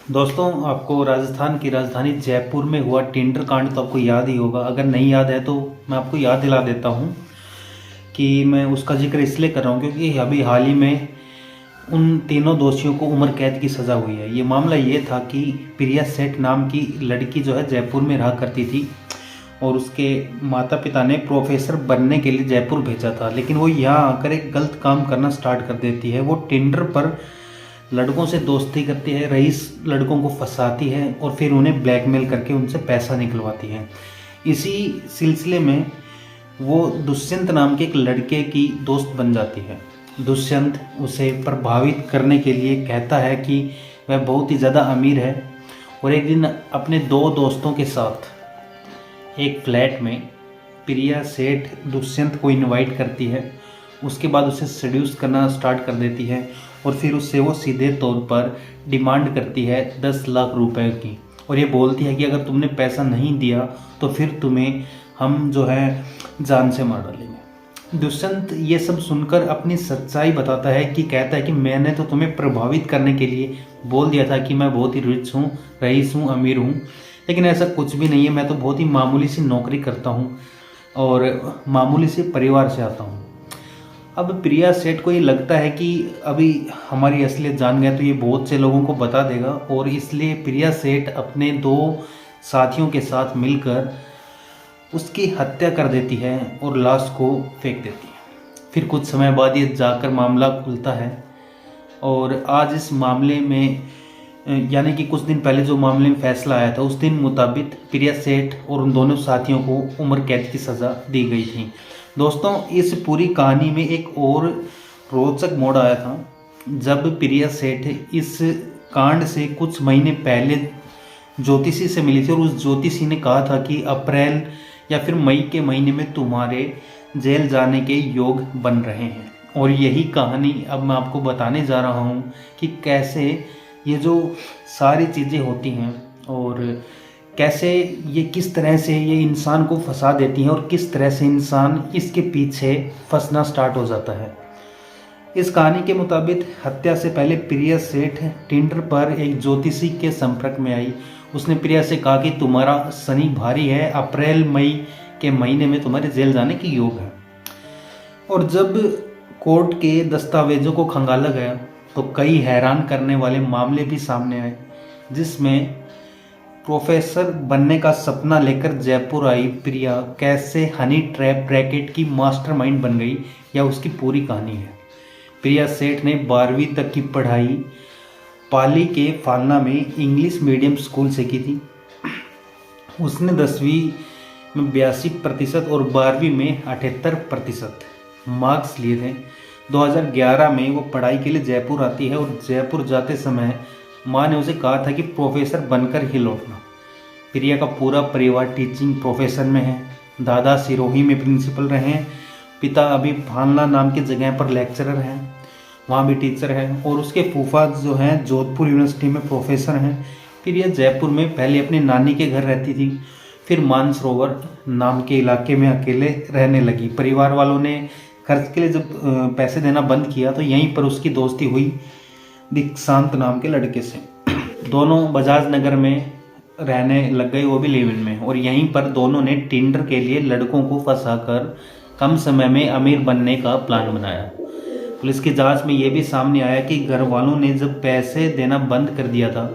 दोस्तों, आपको राजस्थान की राजधानी जयपुर में हुआ टेंडर कांड तो आपको याद ही होगा। अगर नहीं याद है तो मैं आपको याद दिला देता हूँ कि मैं उसका जिक्र इसलिए कर रहा हूँ क्योंकि अभी हाल ही में उन तीनों दोषियों को उम्र कैद की सज़ा हुई है। ये मामला ये था कि प्रिया सेठ नाम की लड़की जो है जयपुर में रहा करती थी और उसके माता पिता ने प्रोफेसर बनने के लिए जयपुर भेजा था, लेकिन वो यहाँ आकर एक गलत काम करना स्टार्ट कर देती है। वो टेंडर पर लड़कों से दोस्ती करती है, रईस लड़कों को फंसाती है और फिर उन्हें ब्लैकमेल करके उनसे पैसा निकलवाती है। इसी सिलसिले में वो दुष्यंत नाम के एक लड़के की दोस्त बन जाती है। दुष्यंत उसे प्रभावित करने के लिए कहता है कि वह बहुत ही ज़्यादा अमीर है और एक दिन अपने दो दोस्तों के साथ एक फ्लैट में प्रिया सेठ दुष्यंत को इनवाइट करती है। उसके बाद उसे सेड्यूस करना स्टार्ट कर देती है और फिर उससे वो सीधे तौर पर डिमांड करती है 10 लाख रुपए की, और ये बोलती है कि अगर तुमने पैसा नहीं दिया तो फिर तुम्हें हम जो है जान से मार डालेंगे। दुष्यंत ये सब सुनकर अपनी सच्चाई बताता है कि कहता है कि मैंने तो तुम्हें प्रभावित करने के लिए बोल दिया था कि मैं बहुत ही रिच हूँ, रईस हूँ, अमीर हूँ, लेकिन ऐसा कुछ भी नहीं है। मैं तो बहुत ही मामूली सी नौकरी करता हूँ और मामूली से परिवार से आता हूँ। अब प्रिया सेठ को ये लगता है कि अभी हमारी असलियत जान गया तो ये बहुत से लोगों को बता देगा, और इसलिए प्रिया सेठ अपने दो साथियों के साथ मिलकर उसकी हत्या कर देती है और लाश को फेंक देती है। फिर कुछ समय बाद ये जाकर मामला खुलता है और आज इस मामले में यानी कि कुछ दिन पहले जो मामले में फैसला आया था उस दिन मुताबिक प्रिया सेठ और उन दोनों साथियों को उम्र कैद की सज़ा दी गई थी। दोस्तों, इस पूरी कहानी में एक और रोचक मोड़ आया था जब प्रिया सेठ इस कांड से कुछ महीने पहले ज्योतिषी से मिली थी और उस ज्योतिषी ने कहा था कि अप्रैल या फिर मई के महीने में तुम्हारे जेल जाने के योग बन रहे हैं। और यही कहानी अब मैं आपको बताने जा रहा हूँ कि कैसे ये जो सारी चीज़ें होती हैं और कैसे ये किस तरह से ये इंसान को फंसा देती हैं और किस तरह से इंसान इसके पीछे फंसना स्टार्ट हो जाता है। इस कहानी के मुताबिक हत्या से पहले प्रिया सेठ टिंडर पर एक ज्योतिषी के संपर्क में आई। उसने प्रिया से कहा कि तुम्हारा शनि भारी है, अप्रैल मई के महीने में तुम्हारे जेल जाने की योग है। और जब कोर्ट के दस्तावेजों को खंगाला गया तो कई हैरान करने वाले मामले भी सामने आए, जिसमें प्रोफेसर बनने का सपना लेकर जयपुर आई प्रिया कैसे हनी ट्रैप रैकेट की मास्टरमाइंड बन गई, या उसकी पूरी कहानी है। प्रिया सेठ ने 12वीं तक की पढ़ाई पाली के फालना में इंग्लिश मीडियम स्कूल से की थी। उसने 10वीं में 82% और 12वीं में 78% मार्क्स लिए थे। 2011 में वो पढ़ाई के लिए जयपुर आती है और जयपुर जाते समय माँ ने उसे कहा था कि प्रोफेसर बनकर ही लौटना। प्रिया का पूरा परिवार टीचिंग प्रोफेशन में है। दादा सिरोही में प्रिंसिपल रहे हैं, पिता अभी फालना नाम की जगह पर लेक्चरर हैं, वहाँ भी टीचर है, और उसके फूफा जो हैं जोधपुर यूनिवर्सिटी में प्रोफेसर हैं। फिर यह जयपुर में पहले अपनी नानी के घर रहती थी, फिर मानसरोवर नाम के इलाके में अकेले रहने लगी। परिवार वालों ने खर्च के लिए जब पैसे देना बंद किया तो यहीं पर उसकी दोस्ती हुई दीक्षांत नाम के लड़के से। दोनों बजाज नगर में रहने लग गए, वो भी लिव इन में, और यहीं पर दोनों ने टिंडर के लिए लड़कों को फंसाकर कम समय में अमीर बनने का प्लान बनाया। पुलिस की जांच में ये भी सामने आया कि घर वालों ने जब पैसे देना बंद कर दिया था,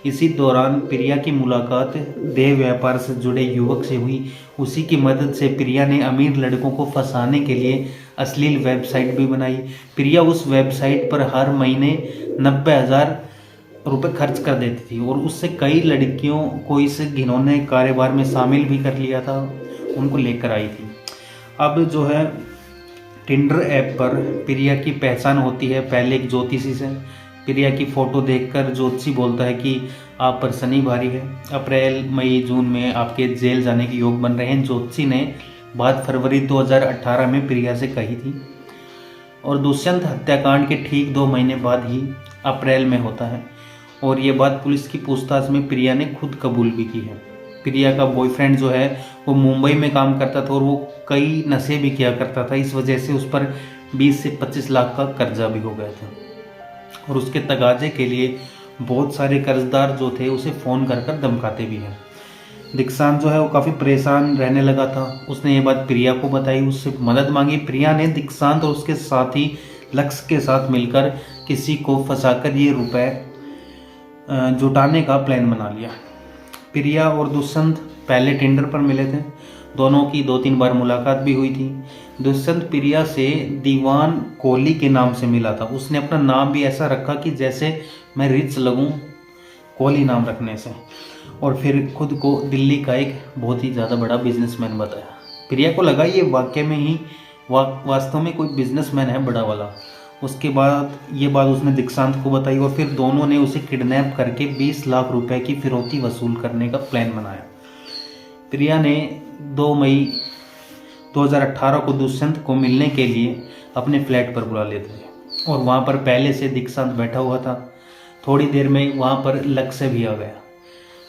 इसी दौरान प्रिया की मुलाकात देह व्यापार से जुड़े युवक से हुई। उसी की मदद से प्रिया ने अमीर लड़कों को फंसाने के लिए अश्लील वेबसाइट भी बनाई। प्रिया उस वेबसाइट पर हर महीने 90,000 रुपये खर्च कर देती थी और उससे कई लड़कियों को इस घिनौने कारोबार में शामिल भी कर लिया था, उनको लेकर आई थी। अब जो है टिंडर ऐप पर प्रिया की पहचान होती है पहले एक ज्योतिषी से। प्रिया की फ़ोटो देखकर ज्योतिषी बोलता है कि आप पर शनि भारी है, अप्रैल मई जून में आपके जेल जाने के योग बन रहे हैं। ज्योतिषी ने बात फरवरी 2018 में प्रिया से कही थी और दुष्यंत हत्याकांड के ठीक 2 महीने बाद ही अप्रैल में होता है, और ये बात पुलिस की पूछताछ में प्रिया ने खुद कबूल भी की है। प्रिया का बॉयफ्रेंड जो है वो मुंबई में काम करता था और वो कई नशे भी किया करता था, इस वजह से उस पर 20 से 25 लाख का कर्जा भी हो गया था। और उसके तगाजे के लिए बहुत सारे कर्जदार जो थे उसे फ़ोन कर कर धमकाते भी हैं। दीक्षांत जो है वो काफ़ी परेशान रहने लगा था। उसने ये बात प्रिया को बताई, उससे मदद मांगी। प्रिया ने दीक्षांत और उसके साथी लक्ष्य के साथ मिलकर किसी को फंसाकर ये रुपए जुटाने का प्लान बना लिया। प्रिया और दुष्यंत पहले टेंडर पर मिले थे। दोनों की 2-3 बार मुलाकात भी हुई थी। दुष्यंत प्रिया से दीवान कोहली के नाम से मिला था। उसने अपना नाम भी ऐसा रखा कि जैसे मैं रिच लगूं, कोहली नाम रखने से, और फिर खुद को दिल्ली का एक बहुत ही ज़्यादा बड़ा बिजनेसमैन बताया। प्रिया को लगा ये वास्तव में कोई बिजनेसमैन है बड़ा वाला। उसके बाद ये बात उसने दीक्षांत को बताई और फिर दोनों ने उसे किडनैप करके 20 लाख रुपए की फिरौती वसूल करने का प्लान बनाया। प्रिया ने 2 मई 2018 को दुष्यंत को मिलने के लिए अपने फ्लैट पर बुला लेते थे और वहाँ पर पहले से दीक्षांत बैठा हुआ था। थोड़ी देर में वहाँ पर लक्ष्य भी आ गया।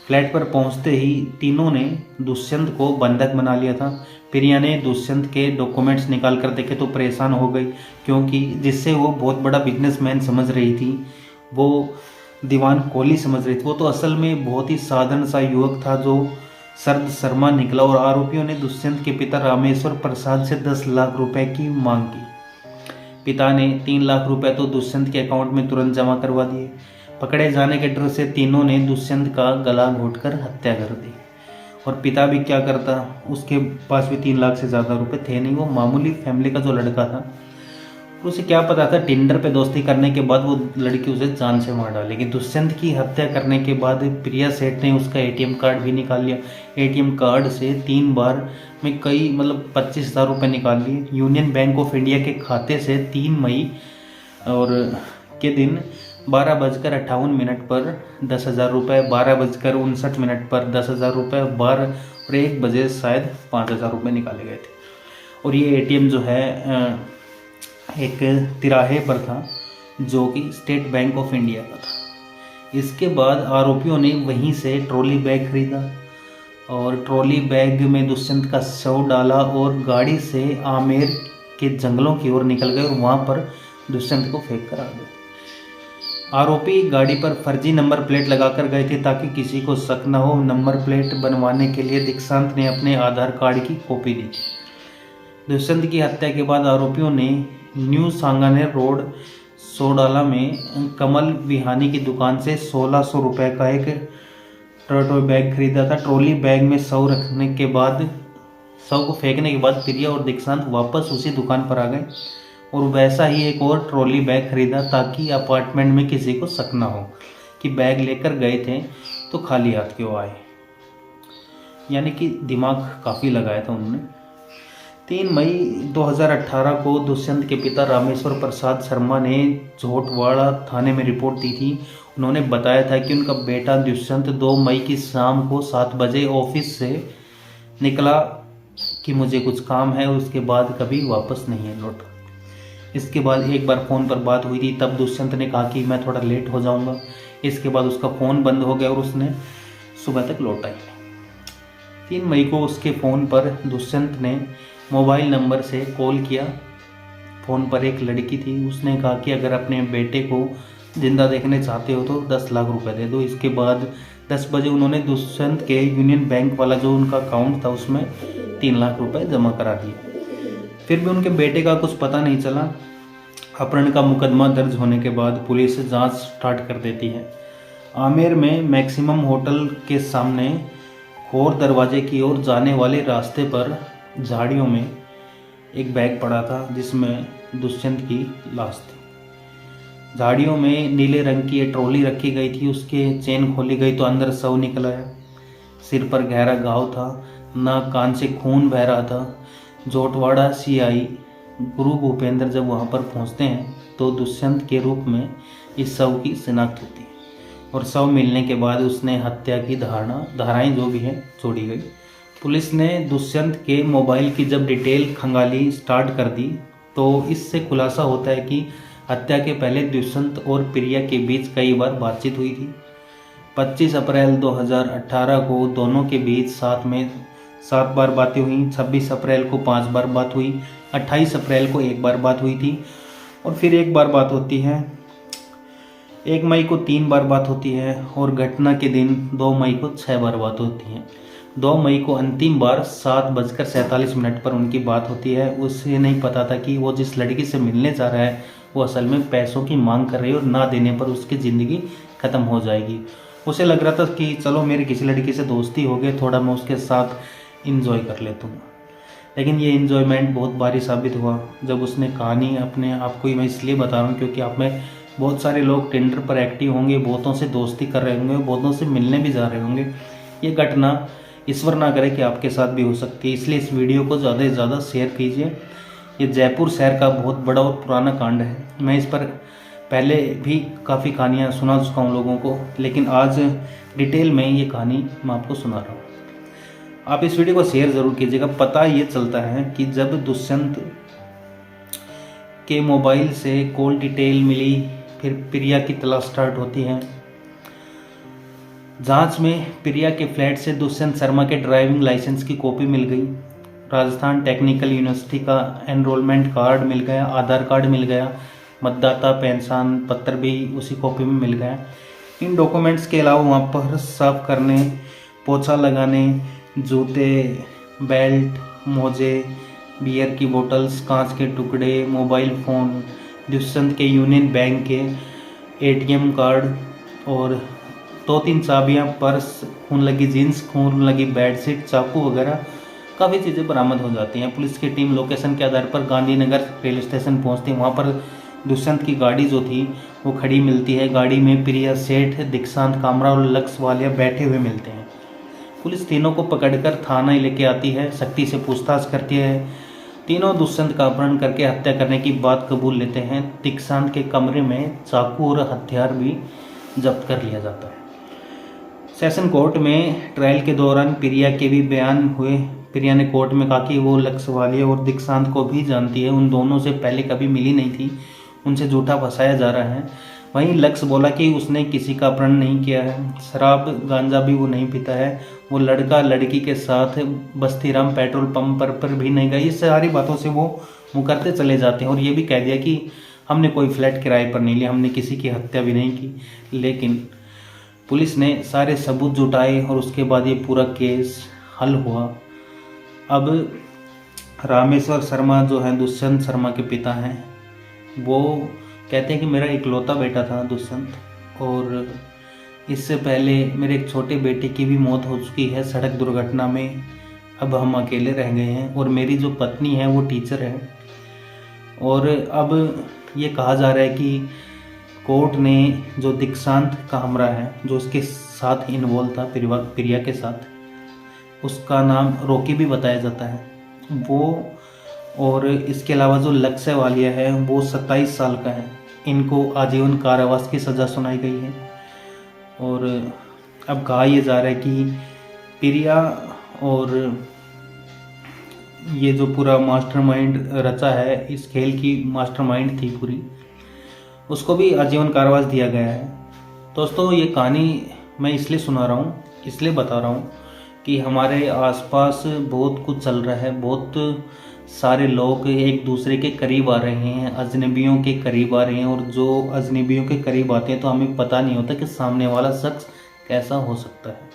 फ्लैट पर पहुँचते ही तीनों ने दुष्यंत को बंधक बना लिया था। प्रिया ने दुष्यंत के डॉक्यूमेंट्स निकाल कर देखे तो परेशान हो गई, क्योंकि जिससे वो बहुत बड़ा बिजनेसमैन समझ रही थी, वो दीवान कोहली समझ रही थी। वो तो असल में बहुत ही साधारण सा युवक था जो शरद शर्मा निकला। और आरोपियों ने दुष्यंत के पिता रामेश्वर प्रसाद से 10 लाख रुपए की मांग की। पिता ने 3 लाख रुपए तो दुष्यंत के अकाउंट में तुरंत जमा करवा दिए। पकड़े जाने के डर से तीनों ने दुष्यंत का गला घोंटकर हत्या कर दी। और पिता भी क्या करता, उसके पास भी 3 लाख से ज़्यादा रुपए थे नहीं। वो मामूली फैमिली का जो लड़का था, उसे क्या पता था टिंडर पे दोस्ती करने के बाद वो लड़की उसे जान से मार डालेगी। दुष्यंत की हत्या करने के बाद प्रिया सेठ ने उसका एटीएम कार्ड भी निकाल लिया। एटीएम कार्ड से 3 बार में कई 25,000 रुपये निकाल लिए। यूनियन बैंक ऑफ इंडिया के खाते से 3 मई और के दिन 12:58 पर 10,000 रुपये, 12:59 पर 10,000 रुपये, 12 और 1 बजे शायद 5,000 रुपये निकाले गए थे। और ये एटीएम जो है एक तिराहे पर था जो कि स्टेट बैंक ऑफ इंडिया का था। इसके बाद आरोपियों ने वहीं से ट्रॉली बैग खरीदा और ट्रॉली बैग में दुष्यंत का शव डाला और गाड़ी से आमेर के जंगलों की ओर निकल गए और वहाँ पर दुष्यंत को फेंक कर आ गए। आरोपी गाड़ी पर फर्जी नंबर प्लेट लगाकर गए थे ताकि किसी को शक न हो। नंबर प्लेट बनवाने के लिए दीक्षांत ने अपने आधार कार्ड की कॉपी दी थी। दुष्यंत की हत्या के बाद आरोपियों ने न्यू सांगानेर रोड सोडाला में कमल विहानी की दुकान से 1,600 रुपये का एक ट्रॉली बैग खरीदा था। ट्रॉली बैग में शव रखने के बाद, शव को फेंकने के बाद प्रिया और दीक्षांत वापस उसी दुकान पर आ गए और वैसा ही एक और ट्रॉली बैग खरीदा ताकि अपार्टमेंट में किसी को शक ना हो कि बैग लेकर गए थे तो खाली हाथ क्यों आए। यानी कि दिमाग काफ़ी लगाया था उन्होंने। 3 मई 2018 को दुष्यंत के पिता रामेश्वर प्रसाद शर्मा ने झोटवाड़ा थाने में रिपोर्ट दी थी। उन्होंने बताया था कि उनका बेटा दुष्यंत 2 मई की शाम को 7 बजे ऑफिस से निकला कि मुझे कुछ काम है, उसके बाद कभी वापस नहीं लौटा। इसके बाद एक बार फ़ोन पर बात हुई थी, तब दुष्यंत ने कहा कि मैं थोड़ा लेट हो जाऊंगा। इसके बाद उसका फ़ोन बंद हो गया और उसने सुबह तक लौटा ही नहीं। 3 मई को उसके फ़ोन पर दुष्यंत ने मोबाइल नंबर से कॉल किया। फ़ोन पर एक लड़की थी, उसने कहा कि अगर अपने बेटे को जिंदा देखने चाहते हो तो 10 लाख रुपए दे दो। इसके बाद 10 बजे उन्होंने दुष्यंत के यूनियन बैंक वाला जो उनका अकाउंट था उसमें 3 लाख रुपए जमा करा दिए। फिर भी उनके बेटे का कुछ पता नहीं चला। अपहरण का मुकदमा दर्ज होने के बाद पुलिस जांच स्टार्ट कर देती है। आमेर में मैक्सिमम होटल के सामने खोर दरवाजे की ओर जाने वाले रास्ते पर झाड़ियों में एक बैग पड़ा था जिसमें दुष्यंत की लाश थी। झाड़ियों में नीले रंग की एक ट्रॉली रखी गई थी, उसके चेन खोली गई तो अंदर शव निकल आया। सिर पर गहरा घाव था, नाक कान से खून बह रहा था। जोटवाड़ा सीआई गुरु भूपेंद्र जब वहां पर पहुंचते हैं तो दुष्यंत के रूप में इस शव की शिनाख्त होती है और शव मिलने के बाद उसने हत्या की धाराएं जो भी हैं छोड़ी गई। पुलिस ने दुष्यंत के मोबाइल की जब डिटेल खंगाली स्टार्ट कर दी तो इससे खुलासा होता है कि हत्या के पहले दुष्यंत और प्रिया के बीच कई बार बातचीत हुई थी। 25 अप्रैल 2018 को दोनों के बीच 7 बार बातें हुई। 26 अप्रैल को 5 बार बात हुई। 28 अप्रैल को 1 बार बात हुई थी और फिर 1 बार बात होती है 1 मई को 3 बार बात होती है और घटना के दिन 2 मई को 6 बार बात होती है। 2 मई को अंतिम बार 7:47 पर उनकी बात होती है। उसे नहीं पता था कि वो जिस लड़की से मिलने जा रहा है वो असल में पैसों की मांग कर रही है और ना देने पर उसकी ज़िंदगी ख़त्म हो जाएगी। उसे लग रहा था कि चलो मेरी किसी लड़की से दोस्ती हो गई, थोड़ा मैं उसके साथ इंजॉय कर लेता हूँ। लेकिन ये इन्जॉयमेंट बहुत भारी साबित हुआ जब उसने कहानी अपने आप को ही, मैं इसलिए बता रहा हूँ क्योंकि आप में बहुत सारे लोग टिंडर पर एक्टिव होंगे, बहुतों से दोस्ती कर रहे होंगे, बहुतों से मिलने भी जा रहे होंगे। ये घटना ईश्वर ना करे कि आपके साथ भी हो सकती है, इसलिए इस वीडियो को ज़्यादा से ज़्यादा शेयर कीजिए। ये जयपुर शहर का बहुत बड़ा और पुराना कांड है। मैं इस पर पहले भी काफ़ी कहानियाँ सुना चुका हूँ लोगों को, लेकिन आज डिटेल में ये कहानी मैं आपको सुना रहा हूँ। आप इस वीडियो को शेयर ज़रूर कीजिएगा। पता ये चलता है कि जब दुष्यंत के मोबाइल से कॉल डिटेल मिली, फिर प्रिया की तलाश स्टार्ट होती है। जांच में प्रिया के फ्लैट से दुष्यंत शर्मा के ड्राइविंग लाइसेंस की कॉपी मिल गई, राजस्थान टेक्निकल यूनिवर्सिटी का एनरोलमेंट कार्ड मिल गया, आधार कार्ड मिल गया, मतदाता पहचान पत्र भी उसी कॉपी में मिल गया। इन डॉक्यूमेंट्स के अलावा वहाँ पर साफ करने, पोछा लगाने, जूते, बेल्ट, मोजे, बियर की बोतल्स, कांच के टुकड़े, मोबाइल फ़ोन, दुष्यंत के यूनियन बैंक के एटीएम कार्ड और 2-3 चाबियाँ, पर्स, खून लगी जीन्स, खून लगी बेडशीट, चाकू वगैरह काफ़ी चीज़ें बरामद हो जाती हैं। पुलिस की टीम लोकेशन के आधार पर गांधीनगर रेलवे स्टेशन पहुंचती है। वहां पर दुष्यंत की गाड़ी जो थी वो खड़ी मिलती है। गाड़ी में प्रिया सेठ, दीक्षांत कामरा और लक्ष्य वालिया बैठे हुए मिलते हैं। पुलिस तीनों को पकड़कर थाना लेके आती है, सख्ती से पूछताछ करती है। तीनों दुष्यंत का अपहरण करके हत्या करने की बात कबूल लेते हैं। दीक्षांत के कमरे में चाकू और हथियार भी जब्त कर लिया जाता है। सेशन कोर्ट में ट्रायल के दौरान प्रिया के भी बयान हुए। प्रिया ने कोर्ट में कहा कि वो लक्ष्य वालिया और दीक्षांत को भी जानती है, उन दोनों से पहले कभी मिली नहीं थी, उनसे झूठा फंसाया जा रहा है। वहीं लक्ष्य बोला कि उसने किसी का अपहरण नहीं किया है, शराब गांजा भी वो नहीं पीता है, वो लड़का लड़की के साथ बस्तीराम पेट्रोल पंप पर भी नहीं गया। इस सारी बातों से वो मुकरते चले जाते हैं और ये भी कह दिया कि हमने कोई फ्लैट किराए पर नहीं लिया, हमने किसी की हत्या भी नहीं की। लेकिन पुलिस ने सारे सबूत जुटाए और उसके बाद ये पूरा केस हल हुआ। अब रामेश्वर शर्मा जो हैं दुष्यंत शर्मा के पिता हैं, वो कहते हैं कि मेरा इकलौता बेटा था दुष्यंत, और इससे पहले मेरे एक छोटे बेटे की भी मौत हो चुकी है सड़क दुर्घटना में। अब हम अकेले रह गए हैं और मेरी जो पत्नी है वो टीचर है। और अब ये कहा जा रहा है कि कोर्ट ने जो दीक्षांत कामरा है, जो उसके साथ इन्वॉल्व था प्रिया के साथ, उसका नाम रॉकी भी बताया जाता है, वो, और इसके अलावा जो लक्ष्य वालिया है वो 27 साल का है। इनको आजीवन कारावास की सज़ा सुनाई गई है। और अब कहा यह जा रहा है कि प्रिया और ये जो पूरा मास्टरमाइंड रचा है, इस खेल की मास्टरमाइंड थी पूरी, उसको भी आजीवन कारावास दिया गया है। दोस्तों, ये कहानी मैं इसलिए सुना रहा हूँ, इसलिए बता रहा हूँ कि हमारे आसपास बहुत कुछ चल रहा है। बहुत सारे लोग एक दूसरे के करीब आ रहे हैं, अजनबियों के करीब आ रहे हैं, और जो अजनबियों के करीब आते हैं तो हमें पता नहीं होता कि सामने वाला शख्स कैसा हो सकता है।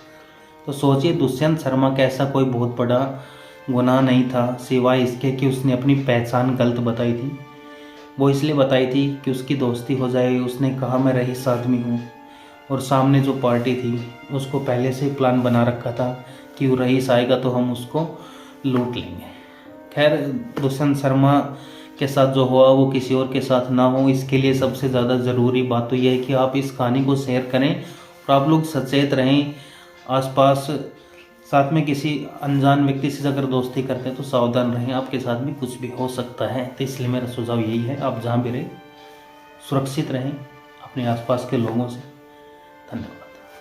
तो सोचिए, दुष्यंत शर्मा का ऐसा कोई बहुत बड़ा गुनाह नहीं था सिवाय इसके कि उसने अपनी पहचान गलत बताई थी। वो इसलिए बताई थी कि उसकी दोस्ती हो जाए। उसने कहा मैं रईस आदमी हूँ, और सामने जो पार्टी थी उसको पहले से प्लान बना रखा था कि वो रईस आएगा तो हम उसको लूट लेंगे। खैर, दुष्यंत शर्मा के साथ जो हुआ वो किसी और के साथ ना हो, इसके लिए सबसे ज़्यादा ज़रूरी बात तो यह है कि आप इस कहानी को शेयर करें और आप लोग सचेत रहें। आसपास साथ में किसी अनजान व्यक्ति से अगर दोस्ती करते हैं तो सावधान रहें, आपके साथ भी कुछ भी हो सकता है। तो इसलिए मेरा सुझाव यही है, आप जहाँ भी रहें सुरक्षित रहें अपने आसपास के लोगों से। धन्यवाद।